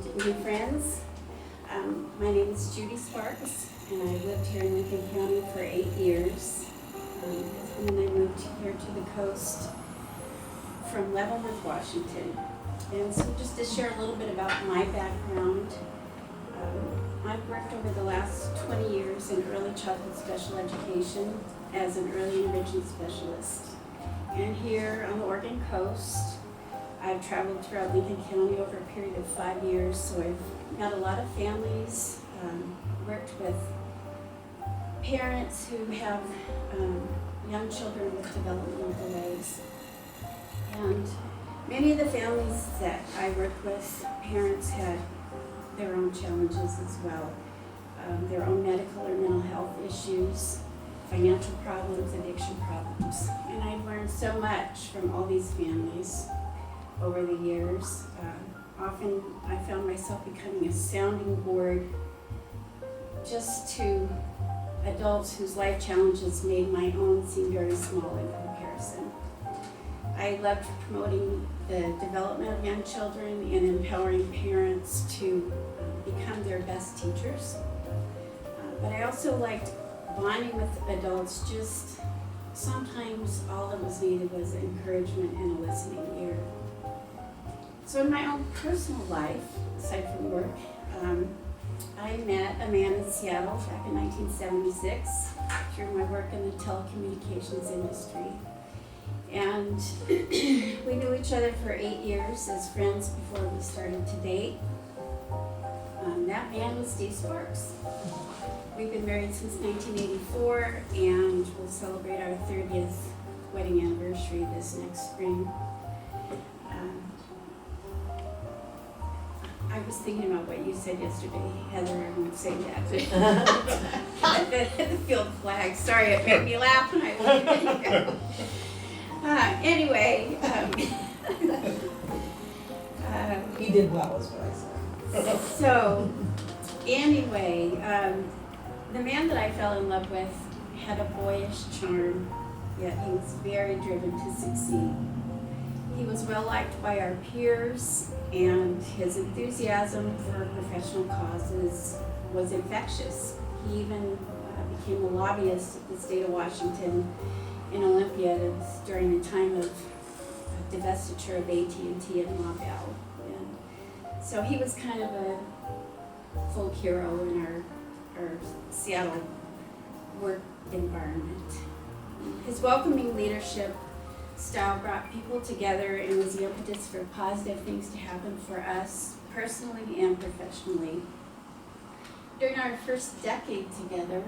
new friends. My name is Judy Sparks, and I've lived here in Lincoln County for 8 years. And then I moved here to the coast from Leavenworth, Washington. And so just to share a little bit about my background, I've worked over the last 20 years in early childhood special education as an early intervention specialist. And here on the Oregon coast, I've traveled throughout Lincoln County over a period of 5 years, so I've met a lot of families, worked with parents who have young children with developmental delays. And many of the families that I worked with, parents had their own challenges as well, their own medical or mental health issues, financial problems, addiction problems. And I've learned so much from all these families over the years. Often I found myself becoming a sounding board just to adults whose life challenges made my own seem very small in comparison. I loved promoting the development of young children and empowering parents to become their best teachers. But I also liked bonding with adults. Just sometimes all that was needed was encouragement and a listening ear. So in my own personal life, aside from work, I met a man in Seattle back in 1976 through my work in the telecommunications industry. And we knew each other for 8 years as friends before we started to date. That man was Judy Sparks. We've been married since 1984, and we'll celebrate our 30th wedding anniversary this next spring. I was thinking about what you said yesterday, Heather. I won't say that. The field flag. Sorry, it made me laugh when I was here. Anyway. You did well, is what I said. So, anyway, the man that I fell in love with had a boyish charm, yet he was very driven to succeed. He was well liked by our peers, and his enthusiasm for professional causes was infectious. He even became a lobbyist at the state of Washington in Olympia during the time of divestiture of AT&T and La Belle. And so he was kind of a folk hero in our Seattle work environment. His welcoming leadership style brought people together and was the impetus for positive things to happen for us personally and professionally. During our first decade together,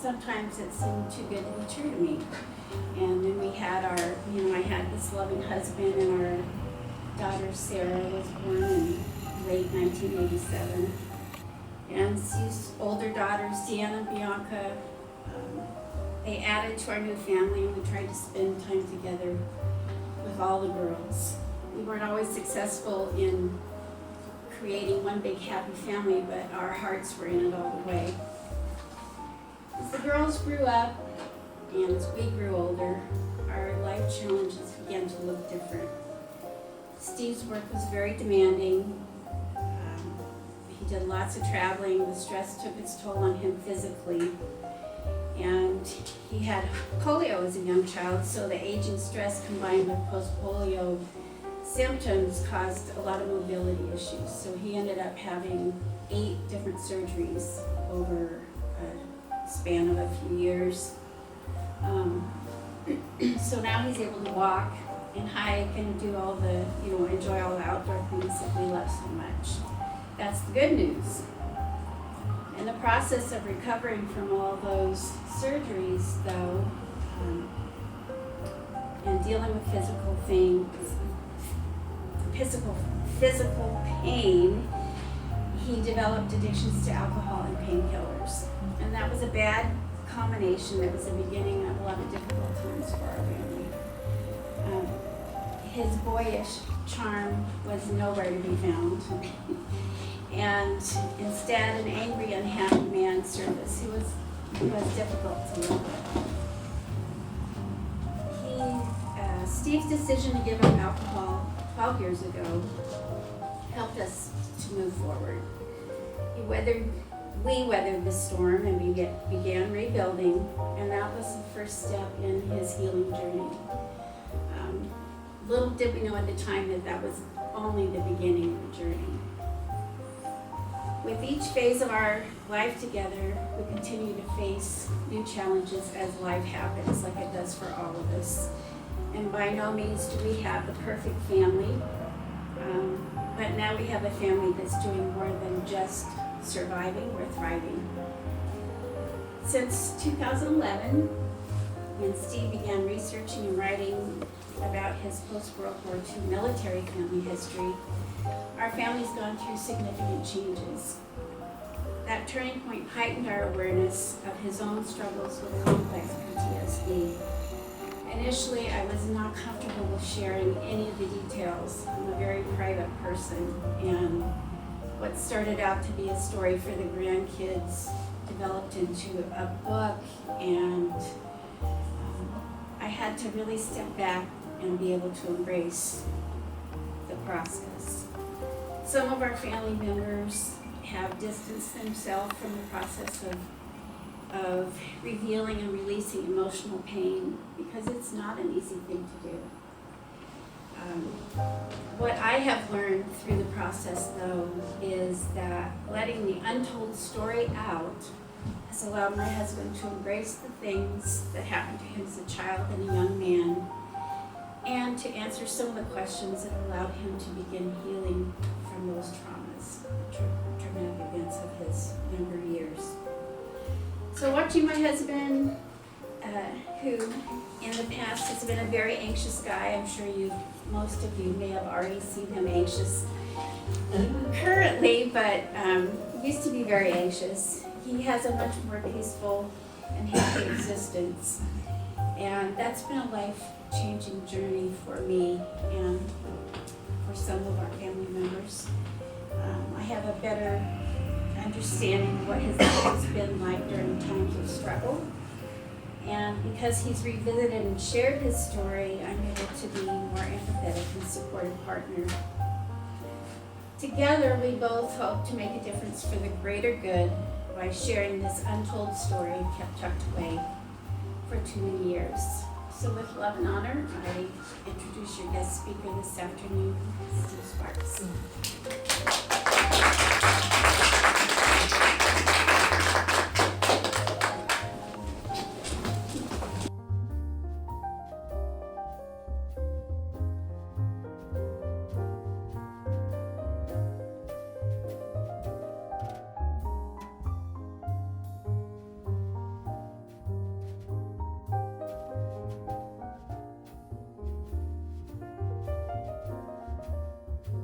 sometimes it seemed too good to be true to me. And then we had I had this loving husband, and our daughter Sarah was born in late 1987. And Steve's older daughters, Deanna and Bianca, they added to our new family, and we tried to spend time together with all the girls. We weren't always successful in creating one big happy family, but our hearts were in it all the way. As the girls grew up, and as we grew older, our life challenges began to look different. Steve's work was very demanding. He did lots of traveling. The stress took its toll on him physically. And he had polio as a young child, so the aging stress combined with post-polio symptoms caused a lot of mobility issues. So he ended up having 8 different surgeries over a span of a few years. So now he's able to walk and hike and do all the, enjoy all the outdoor things that we love so much. That's the good news. In the process of recovering from all those surgeries, though, and dealing with physical pain, he developed addictions to alcohol and painkillers. And that was a bad combination. That was the beginning of a lot of difficult times for our family. His boyish charm was nowhere to be found. And instead, an angry, unhappy man surfaced. He was difficult to live with. Steve's decision to give up alcohol 12 years ago helped us move forward. We weathered the storm and we began rebuilding, and that was the first step in his healing journey. Little did we know at the time that that was only the beginning of the journey. With each phase of our life together, we continue to face new challenges as life happens, like it does for all of us. And by no means do we have the perfect family, but now we have a family that's doing more than just surviving, we're thriving. Since 2011, when Steve began researching and writing about his post-World War II military family history, our family's gone through significant changes. That turning point heightened our awareness of his own struggles with complex PTSD. Initially, I was not comfortable with sharing any of the details. I'm a very private person, and what started out to be a story for the grandkids developed into a book, and I had to really step back and be able to embrace the process. Some of our family members have distanced themselves from the process of revealing and releasing emotional pain because it's not an easy thing to do. What I have learned through the process, though, is that letting the untold story out has allowed my husband to embrace the things that happened to him as a child and a young man, and to answer some of the questions that allowed him to begin healing from those traumas, the traumatic events of his younger years. So watching my husband, who in the past has been a very anxious guy, I'm sure most of you may have already seen him anxious currently, but used to be very anxious. He has a much more peaceful and happy existence, and that's been a life-changing journey for me and for some of our family members. I have a better understanding of what his life has been like during times of struggle. And because he's revisited and shared his story, I'm able to be more empathetic and supportive partner. Together, we both hope to make a difference for the greater good by sharing this untold story kept tucked away for too many years. So with love and honor, I introduce your guest speaker this afternoon, Judy Sparks.